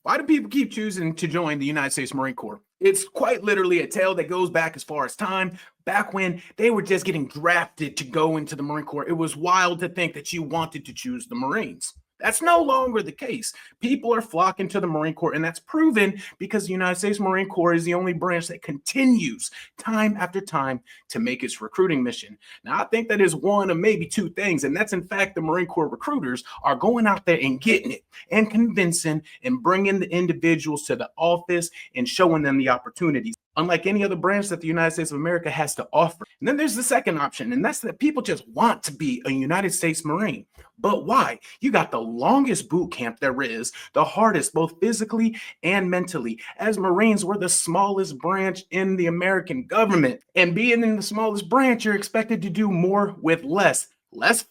Why do people keep choosing to join the United States Marine Corps? It's quite literally a tale that goes back as far as time, back when they were just getting drafted to go into the Marine Corps. It was wild to think that you wanted to choose the Marines. That's no longer the case. People are flocking to the Marine Corps, and that's proven because the United States Marine Corps is the only branch that continues time after time to make its recruiting mission. Now, I think that is one of maybe two things, and that's in fact the Marine Corps recruiters are going out there and getting it and convincing and bringing the individuals to the office and showing them the opportunities, unlike any other branch that the United States of America has to offer. And then there's the second option, and that's that people just want to be a United States Marine. But why? You got the longest boot camp there is, the hardest, both physically and mentally. As Marines, we're the smallest branch in the American government. And being in the smallest branch, you're expected to do more with less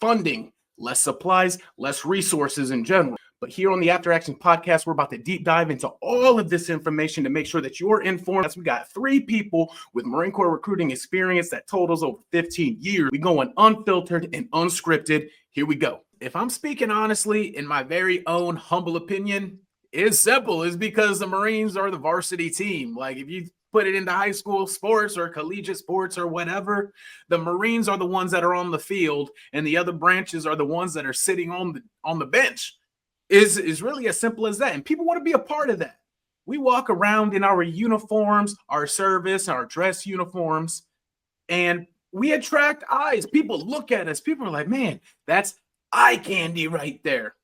funding, less supplies, less resources in general. But here on the After Action podcast, we're about to deep dive into all of this information to make sure that you're informed. We got 3 people with Marine Corps recruiting experience that totals over 15 years. We going unfiltered and unscripted. Here we go. If I'm speaking honestly, in my very own humble opinion, it's simple. It's because the Marines are the varsity team. Like if you put it into high school sports or collegiate sports or whatever, the Marines are the ones that are on the field and the other branches are the ones that are sitting on the bench. Is really as simple as that. And people want to be a part of that. We walk around in our uniforms, our service, our dress uniforms, and we attract eyes. People look at us. People are like, man, that's eye candy right there.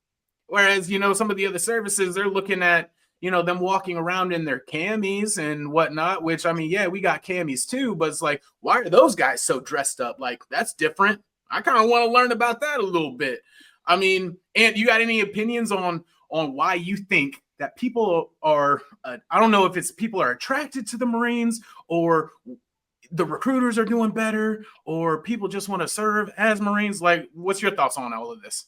Whereas, some of the other services, they're looking at, them walking around in their camis and whatnot, which, yeah, we got camis too, but it's like, why are those guys so dressed up? Like, that's different. I kind of want to learn about that a little bit. And you got any opinions on why you think that people are, I don't know if it's people are attracted to the Marines or the recruiters are doing better or people just want to serve as Marines? Like, what's your thoughts on all of this?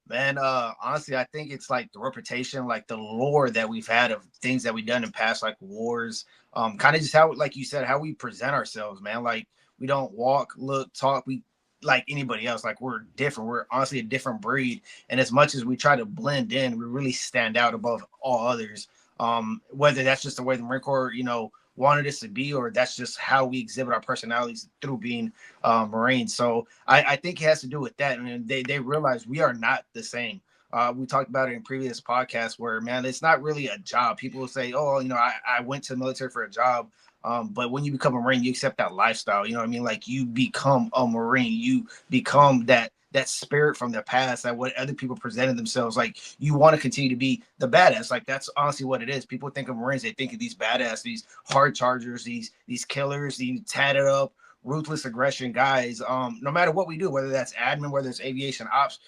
Man, honestly, I think it's like the reputation, like the lore that we've had of things that we've done in past, like wars, kind of just how, like you said, how we present ourselves, man. Like we don't walk, look, talk, we like anybody else. Like we're different. We're honestly a different breed. And as much as we try to blend in, we really stand out above all others. Whether that's just the way the Marine Corps, wanted us to be, or that's just how we exhibit our personalities through being Marines. So I think it has to do with that. And they realize we are not the same. We talked about it in previous podcasts where, man, it's not really a job. People will say, oh, I went to the military for a job. But when you become a Marine, you accept that lifestyle. You know what I mean? Like you become a Marine, you become that spirit from the past, that what other people presented themselves. Like you want to continue to be the badass. Like that's honestly what it is. People think of Marines, they think of these badass, these hard chargers, these killers, these tatted up, ruthless aggression guys. No matter what we do, whether that's admin, whether it's aviation ops,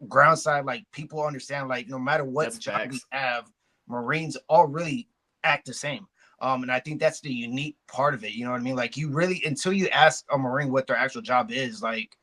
ground side, like people understand, like no matter what job we have, Marines all really act the same. And I think that's the unique part of it. You know what I mean? Like you really, until you ask a Marine what their actual job is, like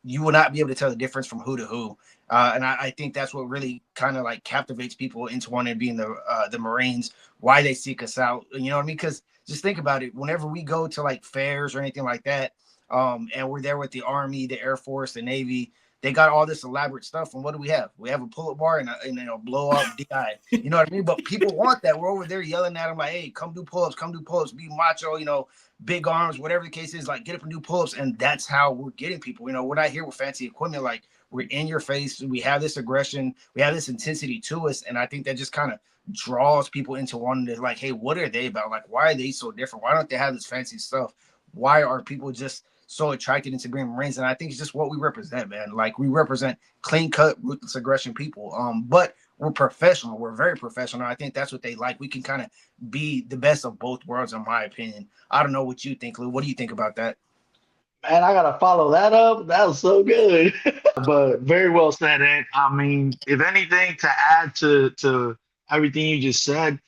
you will not be able to tell the difference from who to who. And I think that's what really kind of like captivates people into wanting to be in the Marines, why they seek us out. You know what I mean? Because just think about it. Whenever we go to like fairs or anything like that, and we're there with the Army, the Air Force, the Navy, they got all this elaborate stuff. And what do we have? We have a pull-up bar and a blow-up DI. You know what I mean? But people want that. We're over there yelling at them like, hey, come do pull-ups, be macho, big arms, whatever the case is, like get up and do pull-ups. And that's how we're getting people. We're not here with fancy equipment. Like we're in your face. We have this aggression. We have this intensity to us. And I think that just kind of draws people into wanting to like, hey, what are they about? Like, why are they so different? Why don't they have this fancy stuff? Why are people just so attracted into being Marines? And I think it's just what we represent, man. Like we represent clean cut, ruthless aggression people. But we're professional. We're very professional. I think that's what they like. We can kind of be the best of both worlds, in my opinion. I don't know what you think, Lou. What do you think about that? Man, I gotta follow that up. That was so good. But very well said, Ed. I mean, if anything to add to everything you just said,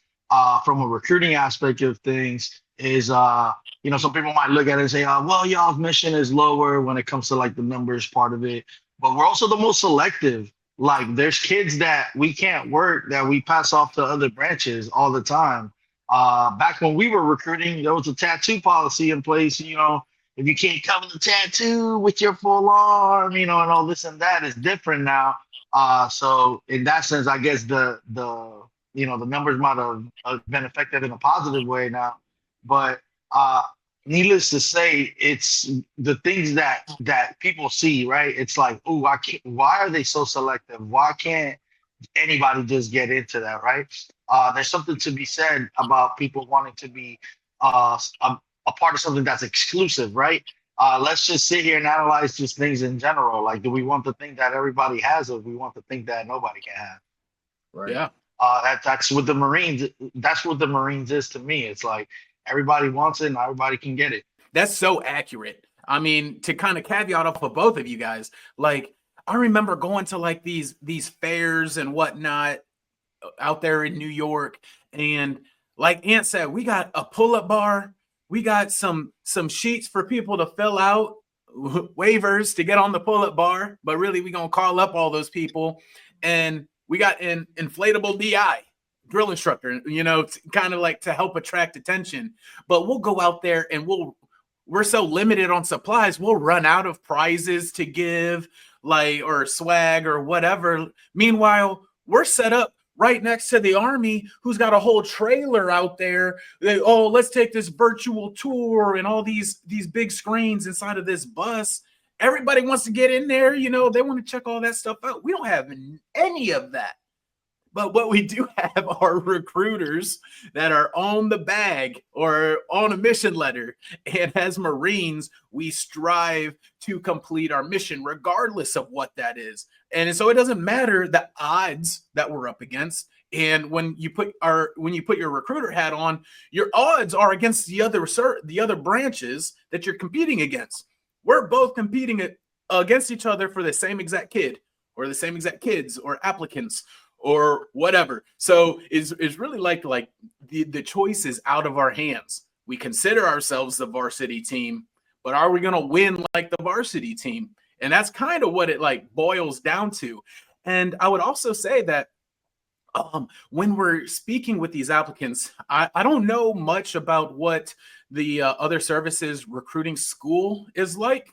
from a recruiting aspect of things, is some people might look at it and say, well, y'all's mission is lower when it comes to like the numbers part of it, but we're also the most selective. Like there's kids that we can't work that we pass off to other branches all the time. Back when we were recruiting, there was a tattoo policy in place. If you can't cover the tattoo with your full arm, and all this and that is different now. So in that sense, I guess the the numbers might have been affected in a positive way now, but needless to say, it's the things that people see, right? It's like, oh, I can't. Why are they so selective? Why can't anybody just get into that, right? There's something to be said about people wanting to be a part of something that's exclusive, right? Let's just sit here and analyze just things in general. Like, do we want the thing that everybody has, or do we want the thing that nobody can have? Right. Yeah. That's what the Marines. That's what the Marines is to me. It's like everybody wants it, and everybody can get it. That's so accurate. I mean, to kind of caveat off of both of you guys, like I remember going to like these fairs and whatnot out there in New York, and like Ant said, we got a pull-up bar, we got some sheets for people to fill out, waivers to get on the pull-up bar, but really we gonna call up all those people, and we got an inflatable DI drill instructor, kind of like to help attract attention. But we'll go out there and we're so limited on supplies, we'll run out of prizes to give, like, or swag or whatever. Meanwhile, we're set up right next to the Army, who's got a whole trailer out there. Let's take this virtual tour and all these big screens inside of this bus. Everybody wants to get in there, they want to check all that stuff out. We don't have any of that. But what we do have are recruiters that are on the bag or on a mission letter. And as Marines, we strive to complete our mission, regardless of what that is. And so it doesn't matter the odds that we're up against. And when you put your recruiter hat on, your odds are against the other branches that you're competing against. We're both competing against each other for the same exact kid or the same exact kids or applicants or whatever. So it's really like the choice is out of our hands. We consider ourselves the varsity team, but are we going to win like the varsity team? And that's kind of what it like boils down to. And I would also say that when we're speaking with these applicants, I don't know much about what the other services recruiting school is like.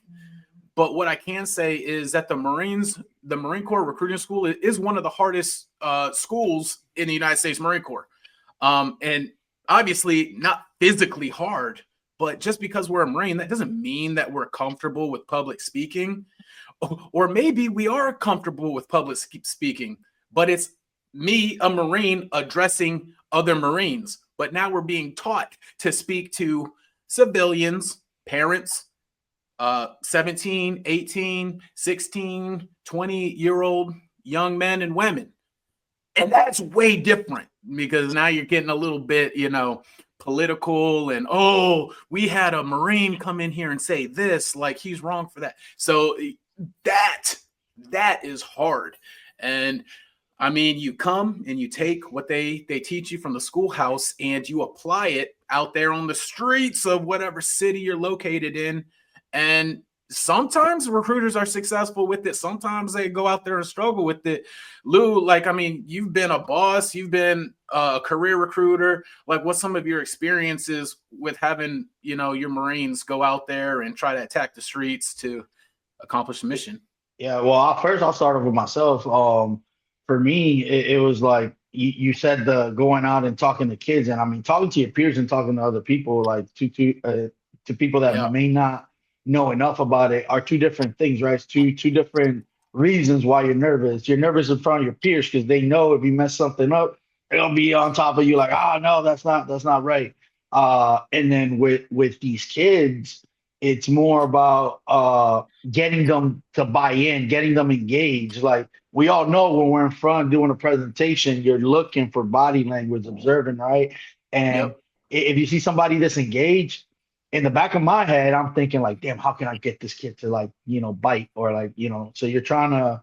But what I can say is that the Marine Corps recruiting school is one of the hardest schools in the United States Marine Corps. And obviously not physically hard, but just because we're a Marine, that doesn't mean that we're comfortable with public speaking. Or maybe we are comfortable with public speaking, but it's me, a Marine, addressing other Marines. But now we're being taught to speak to civilians, parents, 17, 18, 16, 20-year-old young men and women. And that's way different because now you're getting a little bit, political and, we had a Marine come in here and say this, like he's wrong for that. So that is hard. And I mean, you come and you take what they teach you from the schoolhouse and you apply it out there on the streets of whatever city you're located in. And sometimes recruiters are successful with it. Sometimes they go out there and struggle with it. Lou, you've been a boss, you've been a career recruiter. Like, what's some of your experiences with having, your Marines go out there and try to attack the streets to accomplish the mission? Yeah, well, first I'll start off with myself. For me, it was like you said, the going out and talking to kids, and I mean, talking to your peers and talking to other people, like to people that may not know enough about it, are two different things, right? It's two different reasons why you're nervous. You're nervous in front of your peers because they know if you mess something up, they'll be on top of you, like, no, that's not right. And then with these kids, it's more about getting them to buy in, getting them engaged. Like, we all know when we're in front doing a presentation, you're looking for body language, observing, right? And if you see somebody disengaged, in the back of my head, I'm thinking like, damn, how can I get this kid to bite or so you're trying to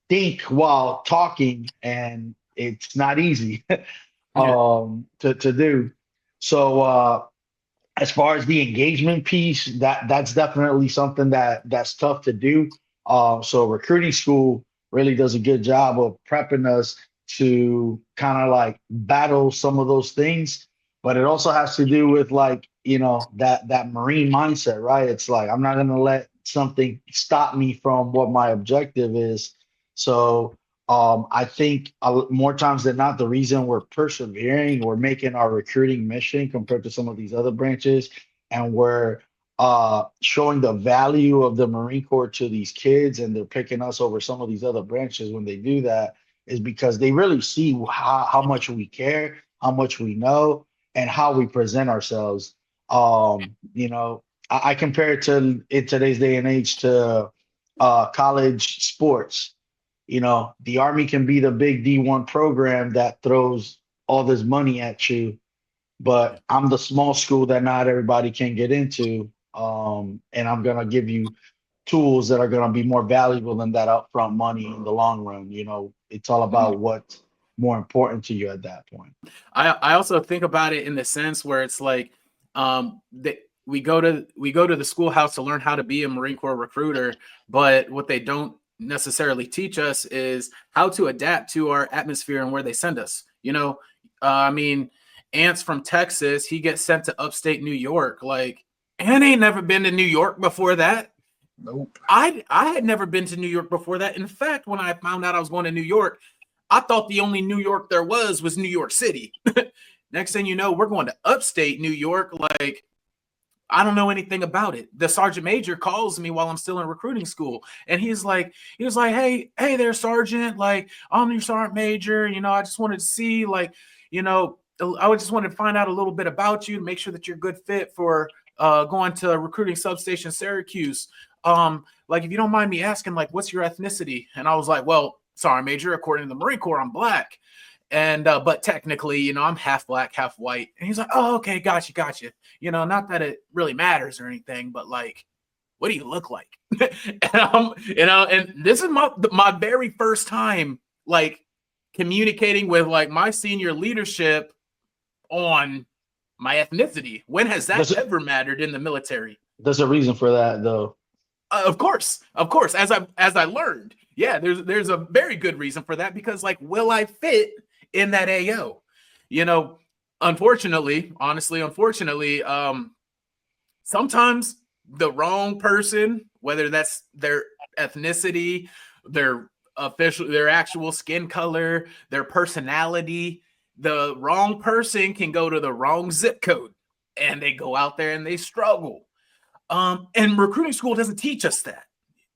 think while talking, and it's not easy to do. So as far as the engagement piece, that's definitely something that's tough to do. So recruiting school really does a good job of prepping us to kind of like battle some of those things, but it also has to do with that Marine mindset, right? It's like, I'm not going to let something stop me from what my objective is. So I think more times than not, the reason we're persevering, we're making our recruiting mission compared to some of these other branches, and we're showing the value of the Marine Corps to these kids, and they're picking us over some of these other branches when they do that, is because they really see how much we care, how much we know, and how we present ourselves. You know, I compare it to in today's day and age to college sports. You know, the Army can be the big D1 program that throws all this money at you, but I'm the small school that not everybody can get into. And I'm gonna give you tools that are gonna be more valuable than that upfront money in the long run. You know, it's all about what's more important to you at that point. I also think about it in the sense where it's like that we go to the schoolhouse to learn how to be a Marine Corps recruiter, but what they don't necessarily teach us is how to adapt to our atmosphere and where they send us. You know, I mean, Ant's from Texas, he gets sent to upstate New York. Like, Ant ain't never been to New York before that. Nope. I had never been to New York before that. In fact, when I found out I was going to New York, I thought the only New York there was New York City. Next thing you know, we're going to upstate New York. Like, I don't know anything about it. The sergeant major calls me while I'm still in recruiting school. And he was like, hey there, sergeant. Like, I'm your sergeant major. You know, I just wanted to see, like, you know, I just wanted to find out a little bit about you to make sure that you're a good fit for going to recruiting substation Syracuse. Like, if you don't mind me asking, like, what's your ethnicity? And I was like, well, sergeant major, according to the Marine Corps, I'm black. And but technically, you know, I'm half black, half white. And he's like, oh, okay, gotcha. You know, not that it really matters or anything, but like, what do you look like? And you know, and this is my very first time like communicating with like my senior leadership on my ethnicity. When has that ever mattered in the military? There's a reason for that, though. Of course, as I learned, yeah, there's a very good reason for that, because like, will I fit in that AO? You know, unfortunately, sometimes the wrong person, whether that's their ethnicity, their actual skin color, their personality, the wrong person can go to the wrong zip code and they go out there and they struggle. And recruiting school doesn't teach us that.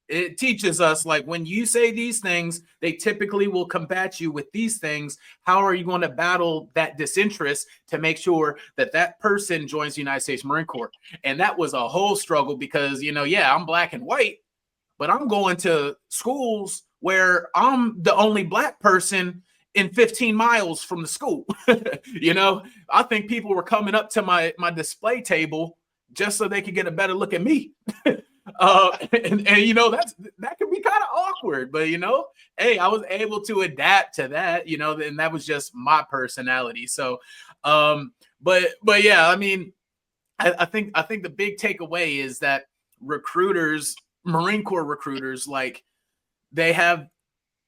It teaches us, like, when you say these things, they typically will combat you with these things. How are you going to battle that disinterest to make sure that that person joins the United States Marine Corps? And that was a whole struggle because, you know, yeah, I'm black and white, but I'm going to schools where I'm the only black person in 15 miles from the school. You know, I think people were coming up to my display table just so they could get a better look at me. And you know, that can be kind of awkward, but you know, hey, I was able to adapt to that, you know, and that was just my personality. So but yeah, I mean, I think the big takeaway is that Marine Corps recruiters, like, they have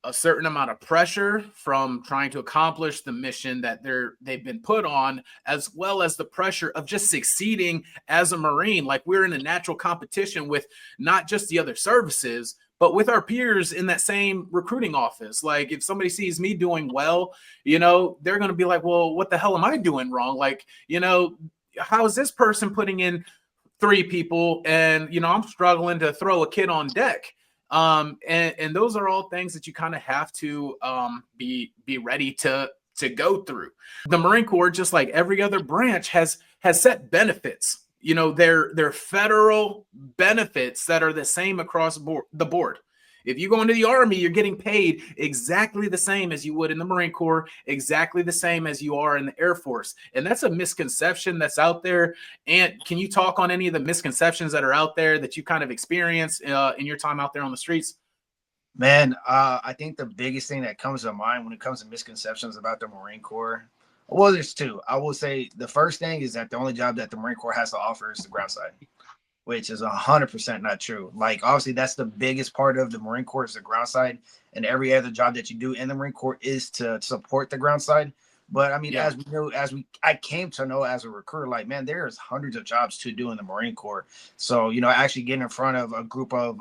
a certain amount of pressure from trying to accomplish the mission that they've been put on, as well as the pressure of just succeeding as a Marine. Like, we're in a natural competition with not just the other services, but with our peers in that same recruiting office. Like, if somebody sees me doing well, you know, they're going to be like, well, what the hell am I doing wrong? Like, you know, how is this person putting in 3 people and, you know, I'm struggling to throw a kid on deck? And those are all things that you kind of have to be ready to go through. The Marine Corps, just like every other branch, has set benefits. You know, they're federal benefits that are the same across the board. If you go into the Army, you're getting paid exactly the same as you would in the Marine Corps, exactly the same as you are in the Air Force. And that's a misconception that's out there. And can you talk on any of the misconceptions that are out there that you kind of experienced in your time out there on the streets? Man, I think the biggest thing that comes to mind when it comes to misconceptions about the Marine Corps, well, there's 2. I will say the first thing is that the only job that the Marine Corps has to offer is the ground side, which is 100% not true. Like, obviously, that's the biggest part of the Marine Corps is the ground side, and every other job that you do in the Marine Corps is to support the ground side. But I mean, yeah, as we know, I came to know as a recruiter, like, man, there's hundreds of jobs to do in the Marine Corps. So, you know, actually getting in front of a group of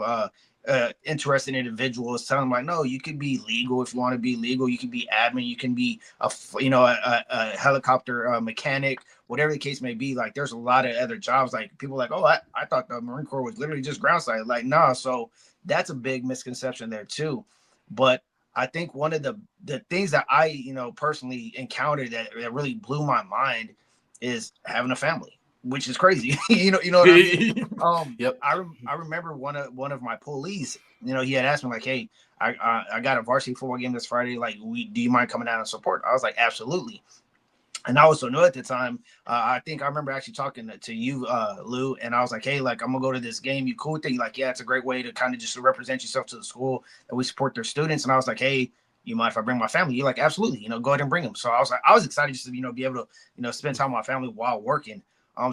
interested individuals, telling them like, no, you could be legal if you want to be legal. You can be admin. You can be a helicopter mechanic, whatever the case may be. Like, there's a lot of other jobs. Like, people like, oh, I thought the Marine Corps was literally just ground side. Like, nah. So that's a big misconception there too. But I think one of the things that I, personally encountered that really blew my mind is having a family, which is crazy. you know what I mean? Yep. I remember one of my police, he had asked me like, hey, I got a varsity football game this Friday. Like, do you mind coming down and support? I was like, absolutely. And I was so new at the time. I think I remember actually talking to you, Lou, and I was like, hey, like, I'm gonna go to this game. You cool with it? You're like, yeah, it's a great way to kind of just represent yourself to the school that we support their students. And I was like, hey, you mind if I bring my family? You're like, absolutely, go ahead and bring them. So I was excited just to, be able to, spend time with my family while working.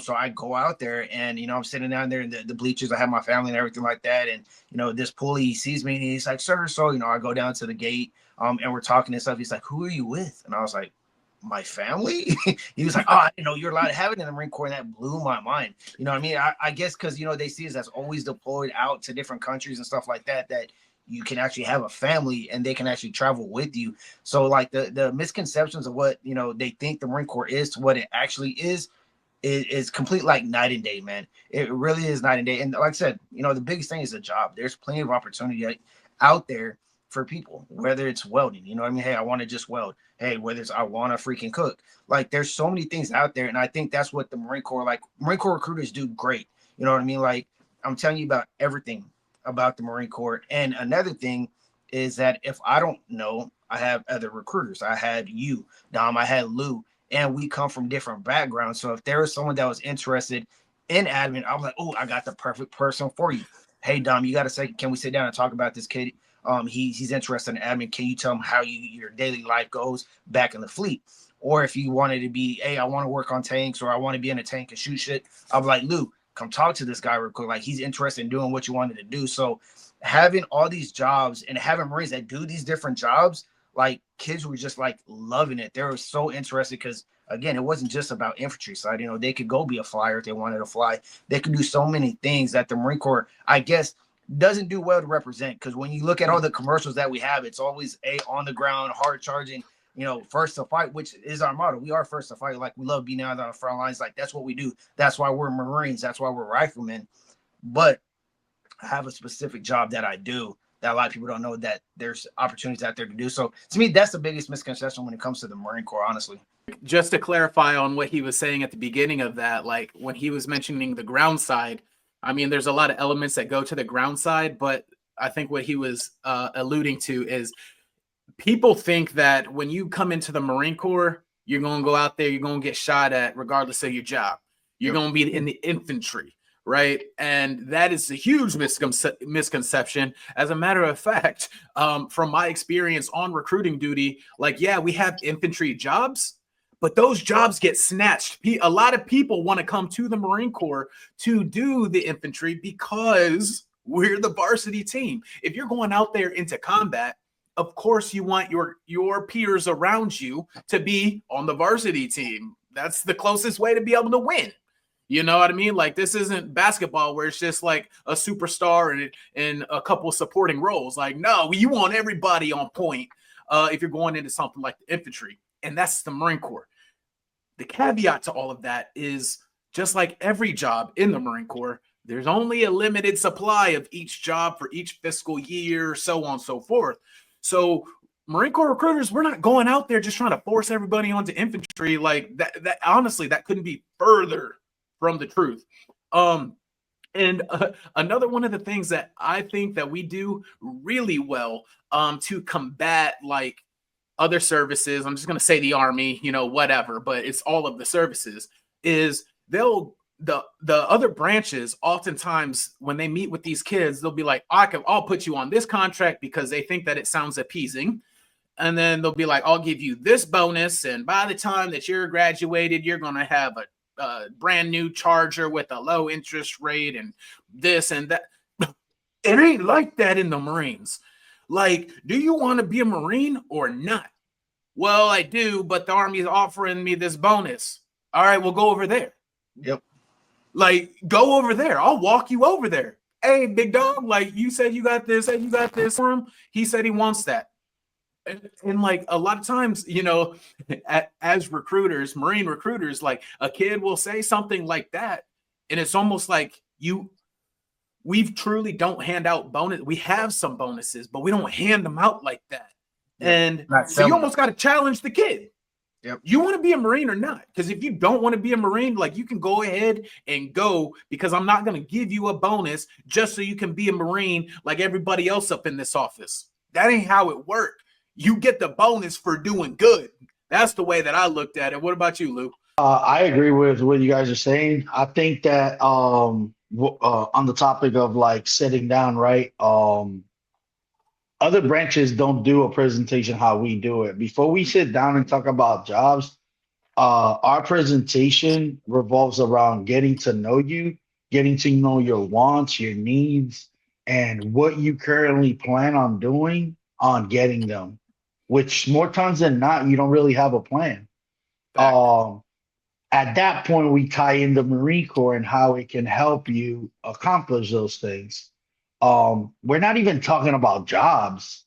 So I go out there and, I'm sitting down there in the bleachers. I have my family and everything like that. And, this pulley, he sees me and he's like, sir. So, I go down to the gate and we're talking and stuff. He's like, who are you with? And I was like, my family. He was like, oh, you're allowed to have it in the Marine Corps. And that blew my mind. You know what I mean? I guess because, they see us as always deployed out to different countries and stuff like that, that you can actually have a family and they can actually travel with you. So like the misconceptions of what, they think the Marine Corps is to what it actually is complete like night and day, man. It really is night and day. And like I said, the biggest thing is a job. There's plenty of opportunity out there for people, whether it's welding, hey, I want to just weld. Hey, whether it's I want to freaking cook. Like, there's so many things out there. And I think that's what the Marine Corps recruiters do great. You know what I mean? Like, I'm telling you about everything about the Marine Corps. And another thing is that if I don't know, I have other recruiters. I had you, Dom, I had Lou, and we come from different backgrounds. So if there was someone that was interested in admin, I was like, oh, I got the perfect person for you. Hey, Dom, you got a second? Can we sit down and talk about this kid? He's interested in admin. Can you tell him how your daily life goes back in the fleet? Or if you wanted to be, hey, I want to work on tanks, or I want to be in a tank and shoot shit, I'm like, Lou, come talk to this guy real quick. Like, he's interested in doing what you wanted to do. So having all these jobs and having Marines that do these different jobs, like, kids were just like loving it. They were so interested because, again, it wasn't just about infantry side. They could go be a flyer if they wanted to fly. They could do so many things that the Marine Corps, I guess, doesn't do well to represent. Because when you look at all the commercials that we have, it's always on the ground, hard charging, first to fight, which is our motto. We are first to fight. Like, we love being out on the front lines. Like, that's what we do. That's why we're Marines. That's why we're riflemen. But I have a specific job that I do that a lot of people don't know, that there's opportunities out there to do. So to me, that's the biggest misconception when it comes to the Marine Corps, honestly. Just to clarify on what he was saying at the beginning of that, like when he was mentioning the ground side, I mean, there's a lot of elements that go to the ground side, but I think what he was alluding to is people think that when you come into the Marine Corps, you're going to go out there, you're going to get shot at regardless of your job. You're going to be in the infantry, right? And that is a huge misconception. As a matter of fact, from my experience on recruiting duty, like, yeah, we have infantry jobs, but those jobs get snatched. A lot of people want to come to the Marine Corps to do the infantry because we're the varsity team. If you're going out there into combat, of course you want your peers around you to be on the varsity team. That's the closest way to be able to win. You know what I mean? Like, this isn't basketball where it's just like a superstar and a couple of supporting roles. Like, no, you want everybody on point if you're going into something like the infantry. And that's the Marine Corps. The caveat to all of that is, just like every job in the Marine Corps, there's only a limited supply of each job for each fiscal year, so on and so forth. So Marine Corps recruiters, we're not going out there just trying to force everybody onto infantry. Like that honestly, that couldn't be further from the truth. And another one of the things that I think that we do really well to combat like other services, I'm just going to say the Army, whatever, but it's all of the services, is the other branches, oftentimes when they meet with these kids, they'll be like, I'll put you on this contract because they think that it sounds appeasing. And then they'll be like, I'll give you this bonus. And by the time that you're graduated, you're going to have a brand new Charger with a low interest rate and this and that. It ain't like that in the Marines. Like, do you want to be a Marine or not? Well, I do, but the Army is offering me this bonus. All right, we'll go over there. Yep. Like, go over there. I'll walk you over there. hey, big dog, like you said you got this, and you got this for him. He said he wants that. And like a lot of times, as recruiters, Marine recruiters, like a kid will say something like that, and it's almost like we truly don't hand out bonus. We have some bonuses, but we don't hand them out like that. Yep. And Not so you selling. almost got to challenge the kid. Yep. You want to be a Marine or not? Because if you don't want to be a Marine, like you can go ahead and go, because I'm not going to give you a bonus just so you can be a Marine like everybody else up in this office. That ain't how it works. You get the bonus for doing good. That's the way that I looked at it. What about you, Lou? I agree with what you guys are saying. I think that on the topic of like sitting down, right? Other branches don't do a presentation how we do it. Before we sit down and talk about jobs, our presentation revolves around getting to know you, getting to know your wants, your needs, and what you currently plan on doing on getting them, which more times than not, you don't really have a plan. Fact. At that point, we tie in the Marine Corps and how it can help you accomplish those things. We're not even talking about jobs.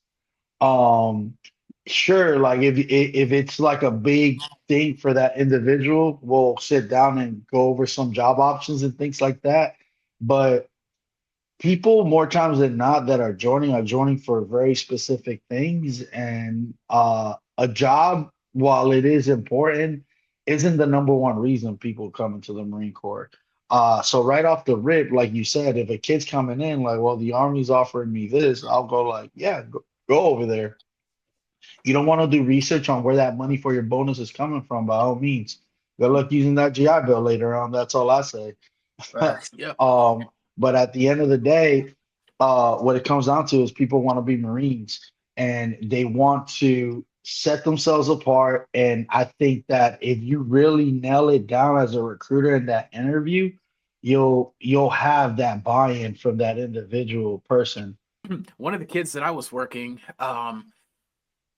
Sure, like if it's like a big thing for that individual, we'll sit down and go over some job options and things like that. But people more times than not that are joining for very specific things, and a job, while it is important, isn't the number one reason people come into the Marine Corps. So right off the rip, like you said, if a kid's coming in like, well, the Army's offering me this, I'll go like, yeah, go over there. You don't want to do research on where that money for your bonus is coming from, by all means. Good luck using that GI Bill later on. That's all I say. Facts. Yeah. But at the end of the day, what it comes down to is people want to be Marines and they want to set themselves apart. And I think that if you really nail it down as a recruiter in that interview, you'll have that buy-in from that individual person. One of the kids that I was working,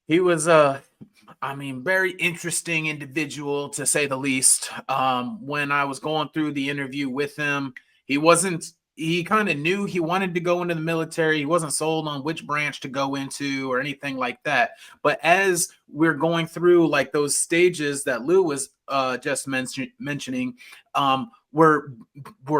he was very interesting individual to say the least. When I was going through the interview with him, he kind of knew he wanted to go into the military. He wasn't sold on which branch to go into or anything like that. But as we're going through like those stages that Lou was just mentioning, we're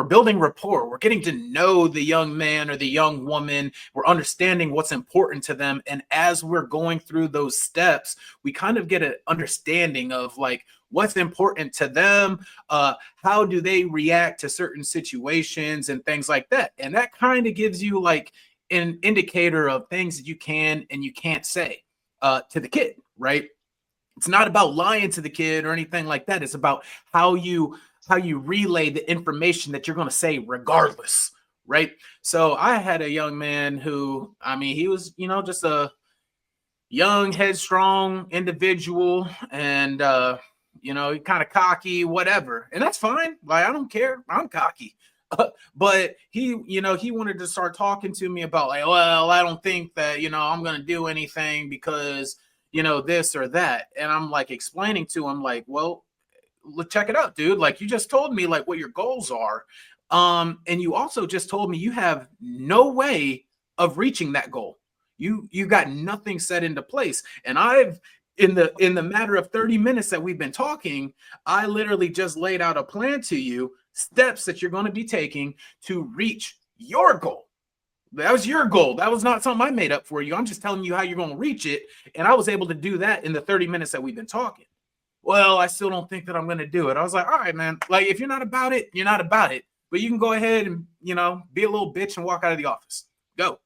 building rapport. We're getting to know the young man or the young woman. We're understanding what's important to them. And as we're going through those steps, we kind of get an understanding of like what's important to them. How do they react to certain situations and things like that? And that kind of gives you like an indicator of things that you can and you can't say to the kid, right? It's not about lying to the kid or anything like that. It's about how you relay the information that you're going to say regardless, right? So I had a young man who, he was, just a young, headstrong individual and, kind of cocky, whatever. And that's fine. Like, I don't care. I'm cocky. But he wanted to start talking to me about like, well, I don't think that, I'm going to do anything because, this or that. And I'm like explaining to him like, well, check it out, dude. Like you just told me like what your goals are. And you also just told me you have no way of reaching that goal. You got nothing set into place. And I've in the matter of 30 minutes that we've been talking, I literally just laid out a plan to you, steps that you're going to be taking to reach your goal. That was your goal. That was not something I made up for you. I'm just telling you how you're going to reach it. And I was able to do that in the 30 minutes that we've been talking. Well, I still don't think that I'm going to do it. I was like, all right, man, like if you're not about it, you're not about it, but you can go ahead and, be a little bitch and walk out of the office. Go.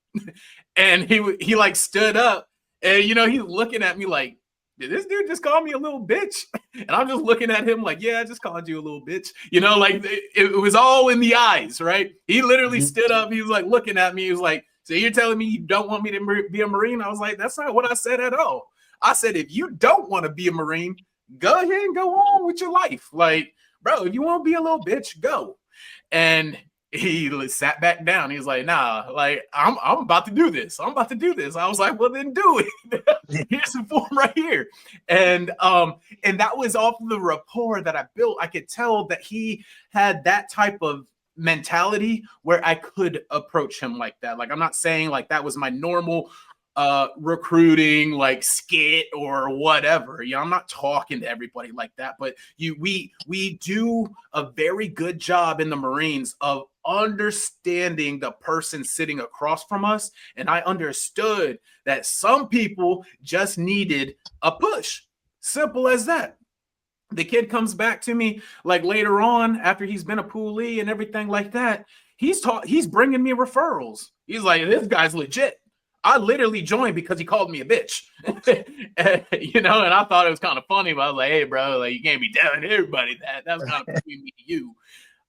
And he like stood up and, he's looking at me like, did this dude just call me a little bitch? And I'm just looking at him like, yeah, I just called you a little bitch. Like it was all in the eyes, right? He literally stood up. He was like looking at me. He was like, so you're telling me you don't want me to be a Marine? I was like, that's not what I said at all. I said, if you don't want to be a Marine, go ahead and go on with your life. Like, bro, if you want to be a little bitch, go. And he sat back down. He was like, nah, like I'm about to do this. I'm about to do this. I was like, well, then do it. Here's the form right here. And that was off of the rapport that I built. I could tell that he had that type of mentality where I could approach him like that. Like, I'm not saying like that was my normal recruiting like skit or whatever. You know, I'm not talking to everybody like that, but we do a very good job in the Marines of understanding the person sitting across from us. And I understood that some people just needed a push. Simple as that. The kid comes back to me like later on after he's been a poolee and everything like that. He's bringing me referrals. He's like, this guy's legit. I literally joined because he called me a bitch, you know, and I thought it was kind of funny, but I was like, hey, bro, like, you can't be telling everybody that. That was kind of between me and you.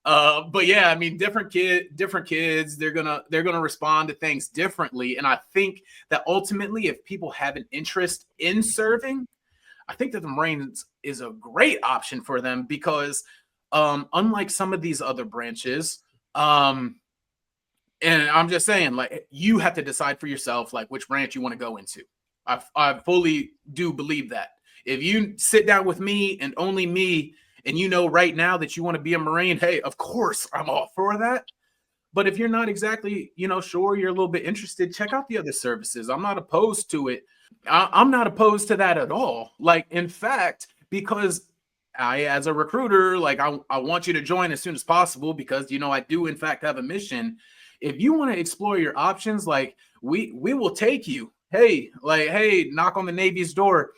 But yeah, I mean, different kids, they're gonna respond to things differently. And I think that ultimately, if people have an interest in serving, I think that the Marines is a great option for them because unlike some of these other branches, and I'm just saying, like, you have to decide for yourself, like, which branch you want to go into. I fully do believe that. If you sit down with me and only me, and you know right now that you want to be a Marine, hey, of course, I'm all for that. But if you're not exactly, you know, sure, you're a little bit interested, check out the other services. I'm not opposed to it. I'm not opposed to that at all. Like, in fact, because I, as a recruiter, like, I want you to join as soon as possible because, you know, I do, in fact, have a mission. If you want to explore your options, like, we will take you. Hey, like, hey, knock on the Navy's door.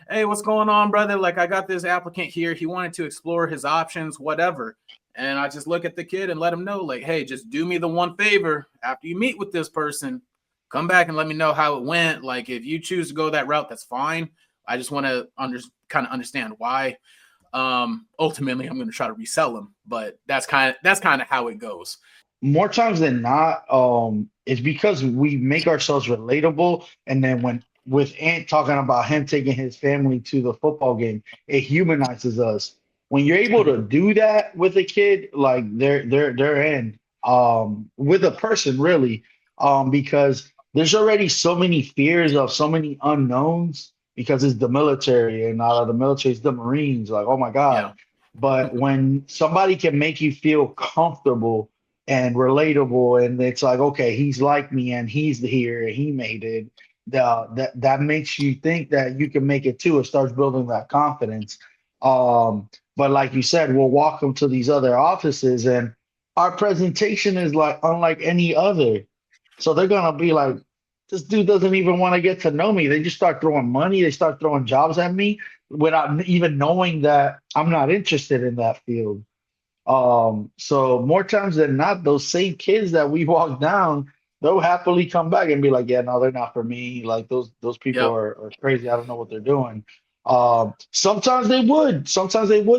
Hey, what's going on, brother? Like, I got this applicant here. He wanted to explore his options, whatever. And I just look at the kid and let him know, like, hey, just do me the one favor. After you meet with this person, come back and let me know how it went. Like, if you choose to go that route, that's fine. I just want to kind of understand why. Ultimately, I'm going to try to resell them, but that's kind of how it goes. More times than not, it's because we make ourselves relatable, and then when with Ant talking about him taking his family to the football game, it humanizes us. When you're able to do that with a kid, like they're in with a person really, because there's already so many fears of so many unknowns because it's the military and out of the military it's the Marines. Like, oh my God. Yeah. But when somebody can make you feel comfortable and relatable, and it's like, okay, he's like me and he's here and he made it. That makes you think that you can make it too. It starts building that confidence. But like you said, we'll walk them to these other offices, and our presentation is like unlike any other. So they're gonna be like, this dude doesn't even want to get to know me. They just start throwing money. They start throwing jobs at me without even knowing that I'm not interested in that field. So more times than not, those same kids that we walk down, they'll happily come back and be like, yeah, no, they're not for me. Like those people Yep. are crazy. I don't know what they're doing. Sometimes they would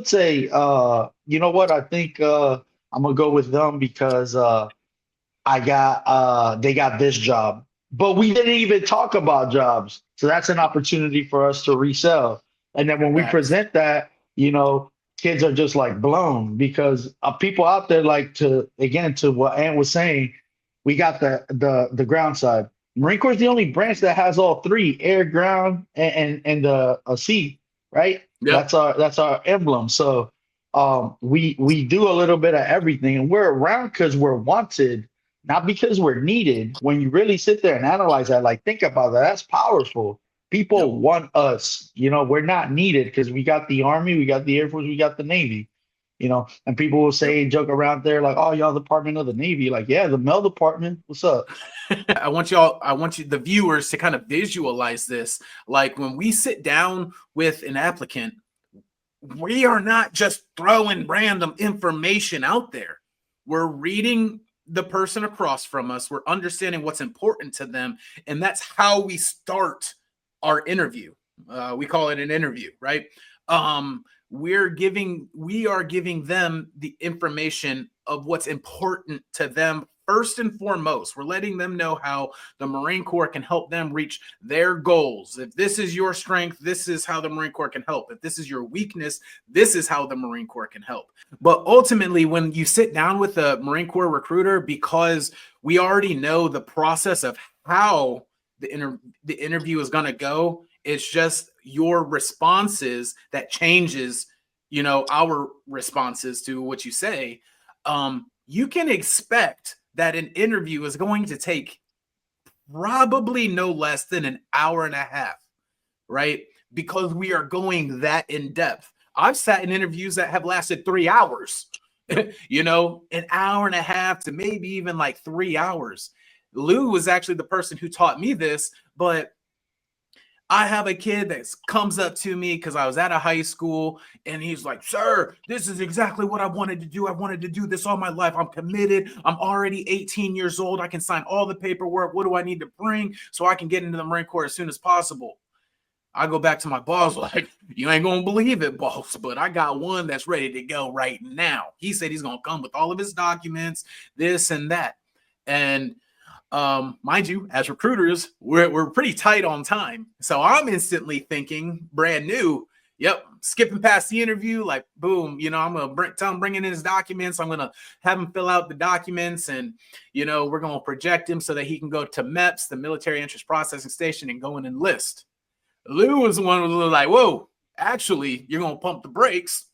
say, you know what, I think I'm gonna go with them because they got this job. But we didn't even talk about jobs. So that's an opportunity for us to resell. And then when we Facts. present that, you know, kids are just like blown because people out there like to what Ant was saying, we got the ground side. Marine Corps is the only branch that has all three: air, ground, and a sea, right? Yep. That's our emblem. So we do a little bit of everything, and we're around because we're wanted, not because we're needed. When you really sit there and analyze that, like, think about that, that's powerful. People want us, you know, we're not needed because we got the Army, we got the Air Force, we got the Navy, you know, and people will say, joke around there like, oh, y'all Department of the Navy. Like, yeah, the Mail Department, what's up? I want you, the viewers, to kind of visualize this. Like, when we sit down with an applicant, we are not just throwing random information out there. We're reading the person across from us. We're understanding what's important to them. And that's how we start our interview. We call it an interview, right? We are giving them the information of what's important to them first and foremost. We're letting them know how the Marine Corps can help them reach their goals. If this is your strength, this is how the Marine Corps can help. If this is your weakness, this is how the Marine Corps can help. But ultimately, when you sit down with a Marine Corps recruiter, because we already know the process of how the interview is going to go, it's just your responses that changes, you know, our responses to what you say. you can expect that an interview is going to take probably no less than an hour and a half, right? Because we are going that in depth. I've sat in interviews that have lasted 3 hours, you know, an hour and a half to maybe even like 3 hours. Lou was actually the person who taught me this, but I have a kid that comes up to me because I was at a high school and he's like, "Sir, this is exactly what I wanted to do. I wanted to do this all my life. I'm committed. I'm already 18 years old. I can sign all the paperwork. What do I need to bring so I can get into the Marine Corps as soon as possible?" I go back to my boss like, "You ain't going to believe it, boss, but I got one that's ready to go right now." He said he's going to come with all of his documents, this and that. And mind you, as recruiters, we're pretty tight on time. So I'm instantly thinking, brand new, yep, skipping past the interview, like boom, you know, I'm gonna tell him bringing in his documents. I'm gonna have him fill out the documents, and you know, we're gonna project him so that he can go to MEPS, the Military Interest Processing Station, and go and enlist. Lou was the one who was like, "Whoa, actually, you're gonna pump the brakes,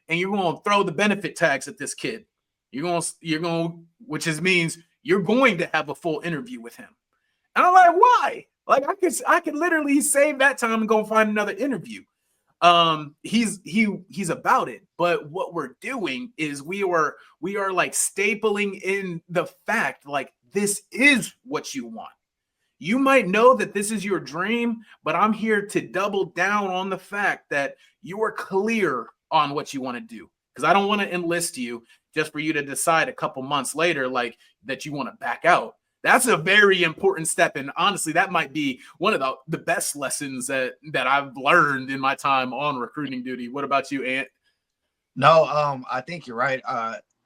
and you're gonna throw the benefit tags at this kid. You're gonna, which means you're going to have a full interview with him." And I'm like, "Why? Like I could literally save that time and go find another interview." He's about it, but what we're doing is we are like stapling in the fact, like, this is what you want. You might know that this is your dream, but I'm here to double down on the fact that you are clear on what you want to do, because I don't want to enlist you just for you to decide a couple months later, like, that you want to back out. That's a very important step. And honestly, that might be one of the best lessons that I've learned in my time on recruiting duty. What about you, Ant? No, I think you're right.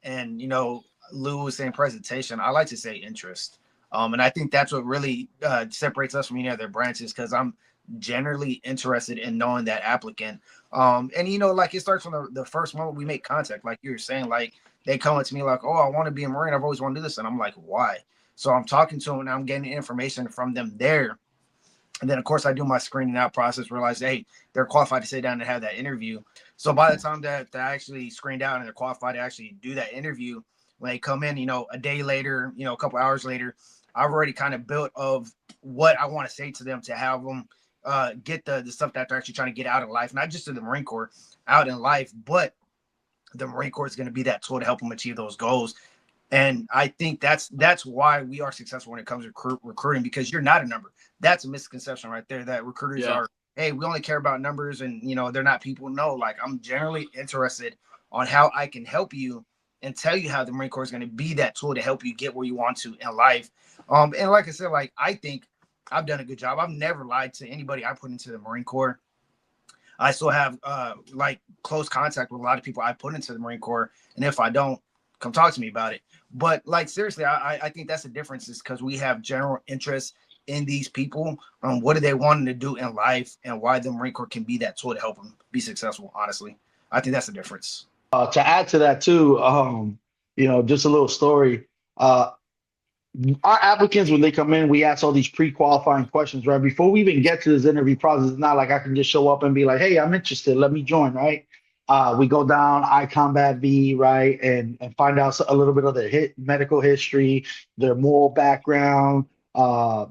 And you know, Lou was saying presentation. I like to say interest. And I think that's what really separates us from any other branches, because I'm generally interested in knowing that applicant. And you know, like, it starts from the first moment we make contact. Like you were saying, like, they come up to me like, "Oh, I want to be a Marine. I've always wanted to do this." And I'm like, "Why?" So I'm talking to them and I'm getting information from them there. And then, of course, I do my screening out process, realize, hey, they're qualified to sit down and have that interview. So by the time that I actually screened out and they're qualified to actually do that interview, when they come in, you know, a day later, you know, a couple hours later, I've already kind of built of what I want to say to them to have them get the stuff that they're actually trying to get out of life, not just in the Marine Corps, out in life, but the Marine Corps is going to be that tool to help them achieve those goals. And I think that's why we are successful when it comes to recruiting, because you're not a number. That's a misconception right there, that recruiters are, hey, we only care about numbers and, you know, they're not people. No, like, I'm generally interested on how I can help you and tell you how the Marine Corps is going to be that tool to help you get where you want to in life. And like I said, like, I think I've done a good job. I've never lied to anybody I put into the Marine Corps. I still have like close contact with a lot of people I put into the Marine Corps. And if I don't, come talk to me about it. But like, seriously, I think that's the difference, is because we have general interest in these people. What do they want to do in life, and why the Marine Corps can be that tool to help them be successful. Honestly, I think that's the difference. To add to that too, you know, just a little story. Our applicants, when they come in, we ask all these pre-qualifying questions, right? Before we even get to this interview process, it's not like I can just show up and be like, "Hey, I'm interested. Let me join," right? We go down iCombat V, right, and find out a little bit of their medical history, their moral background,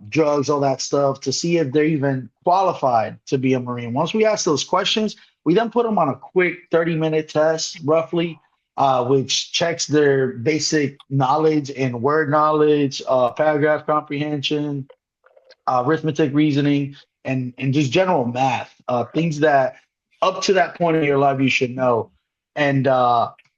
drugs, all that stuff, to see if they're even qualified to be a Marine. Once we ask those questions, we then put them on a quick 30-minute test, roughly, which checks their basic knowledge and word knowledge, paragraph comprehension, arithmetic, reasoning, and just general math, things that up to that point in your life you should know. And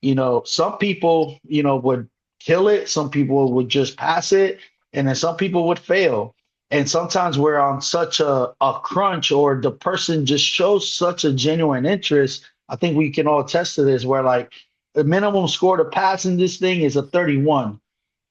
you know, some people, you know, would kill it, some people would just pass it, and then some people would fail. And sometimes we're on such a crunch, or the person just shows such a genuine interest. I think we can all attest to this, where like the minimum score to pass in this thing is a 31.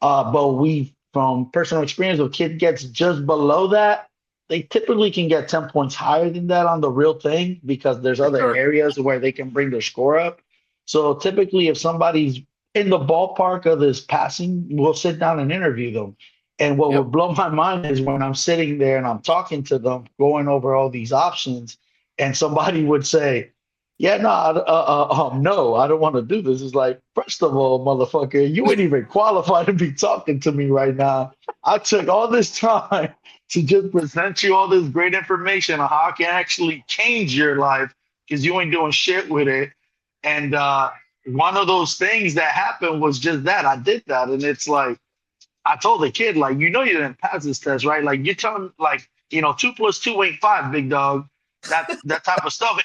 But we, from personal experience, if a kid gets just below that, they typically can get 10 points higher than that on the real thing, because there's other areas where they can bring their score up. So typically, if somebody's in the ballpark of this passing, we'll sit down and interview them. And what would blow my mind is when I'm sitting there and I'm talking to them, going over all these options, and somebody would say, Yeah, no, no, I don't want to do this. It's like, first of all, motherfucker, you ain't even qualified to be talking to me right now. I took all this time to just present you all this great information on how I can actually change your life because you ain't doing shit with it. And one of those things that happened was just that. I did that. And it's like, I told the kid, like, you know, you didn't pass this test, right? Like, you tell him, like, you know, 2 + 2 ain't 5, big dog. That type of stuff.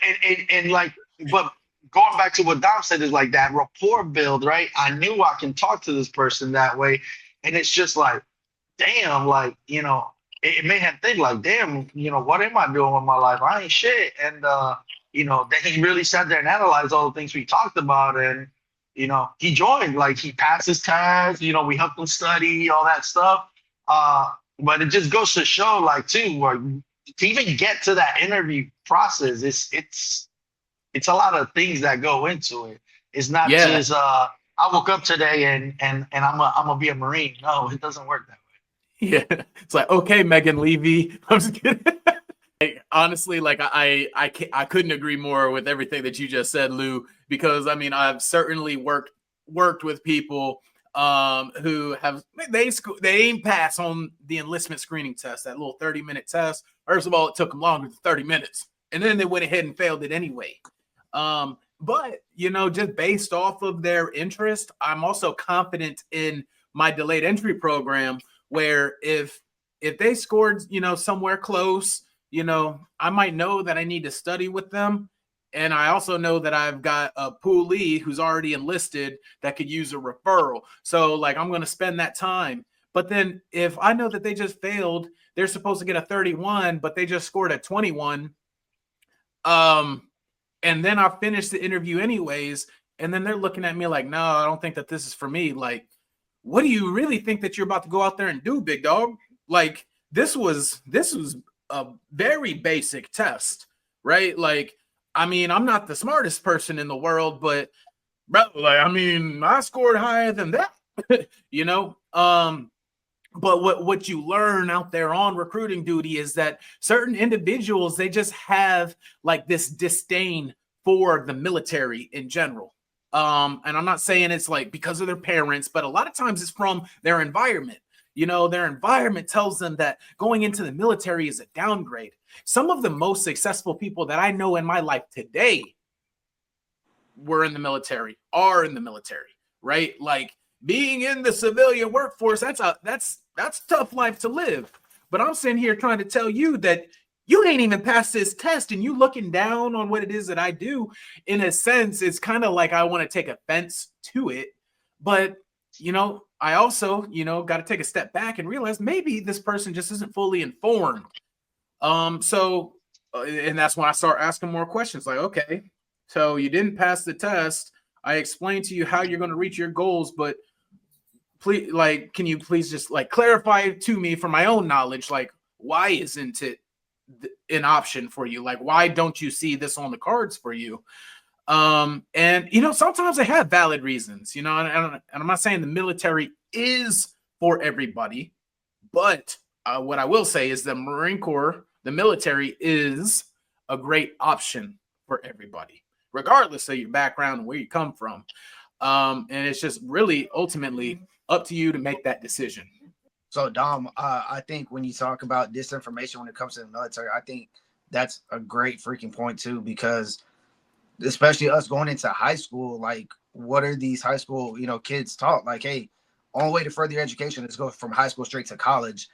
And like, but going back to what Dom said is like that rapport build, right? I knew I can talk to this person that way, and it's just like, damn, like, you know, it made him think like, damn, you know, what am I doing with my life? I ain't shit. And you know, then he really sat there and analyzed all the things we talked about, and you know, he joined, like he passed his test, you know, we helped him study, all that stuff. But it just goes to show, like, too, like, to even get to that interview process, it's a lot of things that go into it. It's not Yeah. just I woke up today and I'm gonna be a Marine. No, it doesn't work that Yeah. It's like, okay, Megan Levy. I'm just kidding. Like, honestly, like I couldn't agree more with everything that you just said, Lou, because I mean, I've certainly worked with people who have they ain't pass on the enlistment screening test, that little 30-minute test. First of all, it took them longer than 30 minutes. And then they went ahead and failed it anyway. But you know, just based off of their interest, I'm also confident in my delayed entry program where if they scored, you know, somewhere close, you know, I might know that I need to study with them. And I also know that I've got a poolee who's already enlisted that could use a referral. So, like, I'm going to spend that time. But then if I know that they just failed, they're supposed to get a 31, but they just scored a 21. And then I finished the interview anyways. And then they're looking at me like, no, I don't think that this is for me. Like, what do you really think that you're about to go out there and do, big dog? Like, this was a very basic test, right? Like, I mean, I'm not the smartest person in the world, but bro, like, I mean, I scored higher than that, you know. But what you learn out there on recruiting duty is that certain individuals, they just have like this disdain for the military in general. And I'm not saying it's like because of their parents, but a lot of times it's from their environment. You know, their environment tells them that going into the military is a downgrade. Some of the most successful people that I know in my life today were in the military, are in the military, right? Like, being in the civilian workforce, that's tough life to live. But I'm sitting here trying to tell you that you ain't even passed this test and you looking down on what it is that I do. In a sense, it's kind of like I want to take offense to it. But, you know, I also, you know, got to take a step back and realize maybe this person just isn't fully informed. And that's when I start asking more questions like, okay, so you didn't pass the test. I explained to you how you're going to reach your goals, but please, like, can you please just like clarify to me for my own knowledge, like, why isn't it an option for you? Like, why don't you see this on the cards for you? And you know, sometimes they have valid reasons, you know, and I'm not saying the military is for everybody, but what I will say is the Marine Corps, the military is a great option for everybody, regardless of your background and where you come from. And it's just really ultimately up to you to make that decision. So Dom, I think when you talk about disinformation when it comes to the military, I think that's a great freaking point too, because especially us going into high school, like what are these high school, you know, kids taught? Like, hey, only way to further your education is go from high school straight to college.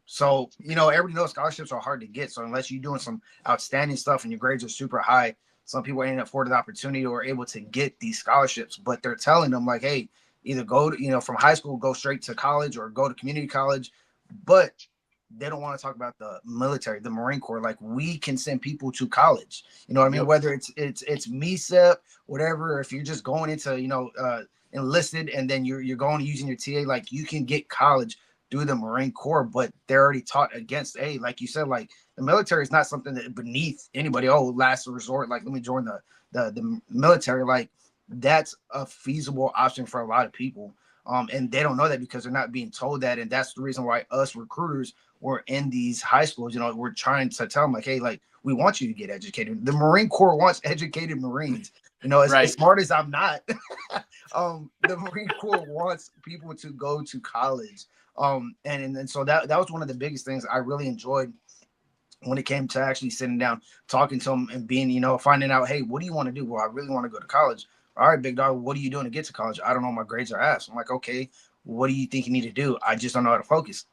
So you know, everybody knows scholarships are hard to get. So unless you're doing some outstanding stuff and your grades are super high, some people ain't afforded the opportunity or able to get these scholarships. But they're telling them like, hey, either go to, you know, from high school, go straight to college or go to community college. But they don't want to talk about the military, the Marine Corps. Like, we can send people to college. You know what I mean? Yep. Whether it's MESEP, whatever. If you're just going into, you know, enlisted and then you're going using your TA, like you can get college through the Marine Corps. But they're already taught against. Hey, like you said, like the military is not something that beneath anybody. Oh, last resort. Like, let me join the military. Like, that's a feasible option for a lot of people. And they don't know that because they're not being told that. And that's the reason why us recruiters were in these high schools. You know, we're trying to tell them like, hey, like we want you to get educated. The Marine Corps wants educated Marines. You know, as smart as I'm not, the Marine Corps wants people to go to college. And so that was one of the biggest things I really enjoyed when it came to actually sitting down, talking to them and being, you know, finding out, hey, what do you want to do? Well, I really want to go to college. All right, big dog, what are you doing to get to college? I don't know. My grades are ass. I'm like, okay, what do you think you need to do? I just don't know how to focus.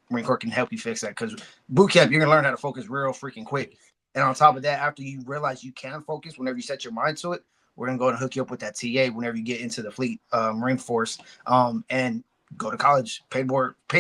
Marine Corps can help you fix that, because boot camp, you're going to learn how to focus real freaking quick. And on top of that, after you realize you can focus, whenever you set your mind to it, we're going to go and hook you up with that TA whenever you get into the fleet, Marine Force, and go to college, paid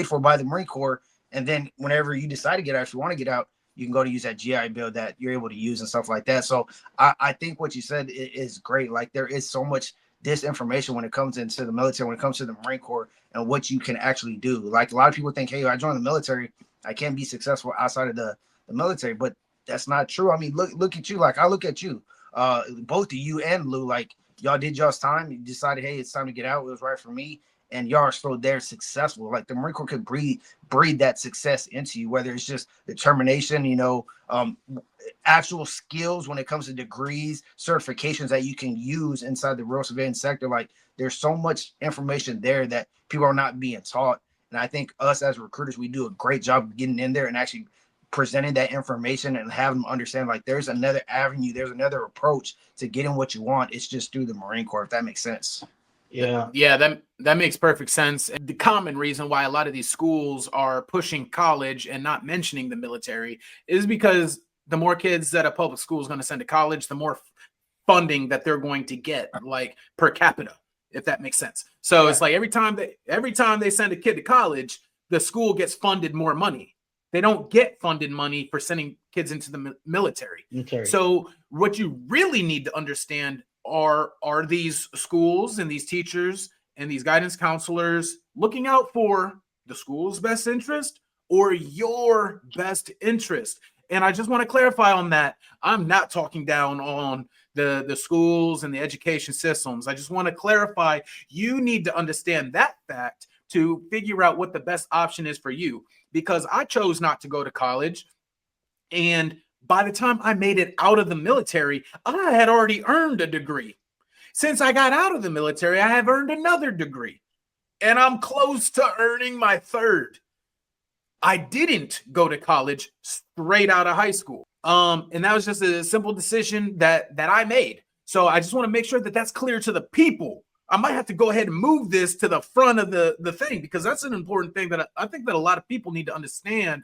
for by the Marine Corps. And then whenever you decide to get out, if you want to get out, you can go to use that GI Bill that you're able to use and stuff like that. So I think what you said is great. Like, there is so much disinformation when it comes into the military, when it comes to the Marine Corps and what you can actually do. Like, a lot of people think, hey, I joined the military, I can't be successful outside of the military, but that's not true. I mean, look at you. Like, I look at you, both of you and Lou, like, y'all did y'all's time. You decided, hey, it's time to get out. It was right for me. And y'all are still there successful. Like, the Marine Corps could breed that success into you, whether it's just determination, you know, actual skills when it comes to degrees, certifications that you can use inside the real civilian sector. Like, there's so much information there that people are not being taught. And I think us as recruiters, we do a great job of getting in there and actually presenting that information and have them understand, like, there's another avenue, there's another approach to getting what you want. It's just through the Marine Corps, if that makes sense. Yeah, that makes perfect sense. And the common reason why a lot of these schools are pushing college and not mentioning the military is because the more kids that a public school is going to send to college, the more funding that they're going to get, like, per capita, if that makes sense. So it's like every time they send a kid to college, the school gets funded more money. They don't get funded money for sending kids into the military. Okay. So what you really need to understand are these schools and these teachers and these guidance counselors looking out for the school's best interest or your best interest? And I just want to clarify on that. I'm not talking down on the schools and the education systems. I just want to clarify, you need to understand that fact to figure out what the best option is for you. Because I chose not to go to college, and by the time I made it out of the military, I had already earned a degree. Since I got out of the military, I have earned another degree, and I'm close to earning my third. I didn't go to college straight out of high school. And that was just a simple decision that I made. So I just want to make sure that that's clear to the people. I might have to go ahead and move this to the front of the thing, because that's an important thing that I think that a lot of people need to understand.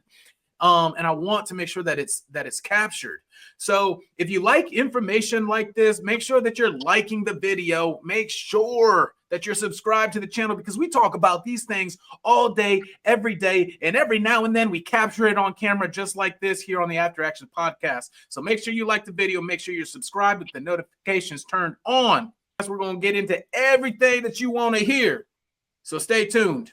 And I want to make sure that it's captured. So if you like information like this, make sure that you're liking the video. Make sure that you're subscribed to the channel, because we talk about these things all day, every day, and every now and then we capture it on camera just like this here on the After Action Podcast. So make sure you like the video. Make sure you're subscribed with the notifications turned on. We're going to get into everything that you want to hear. So stay tuned.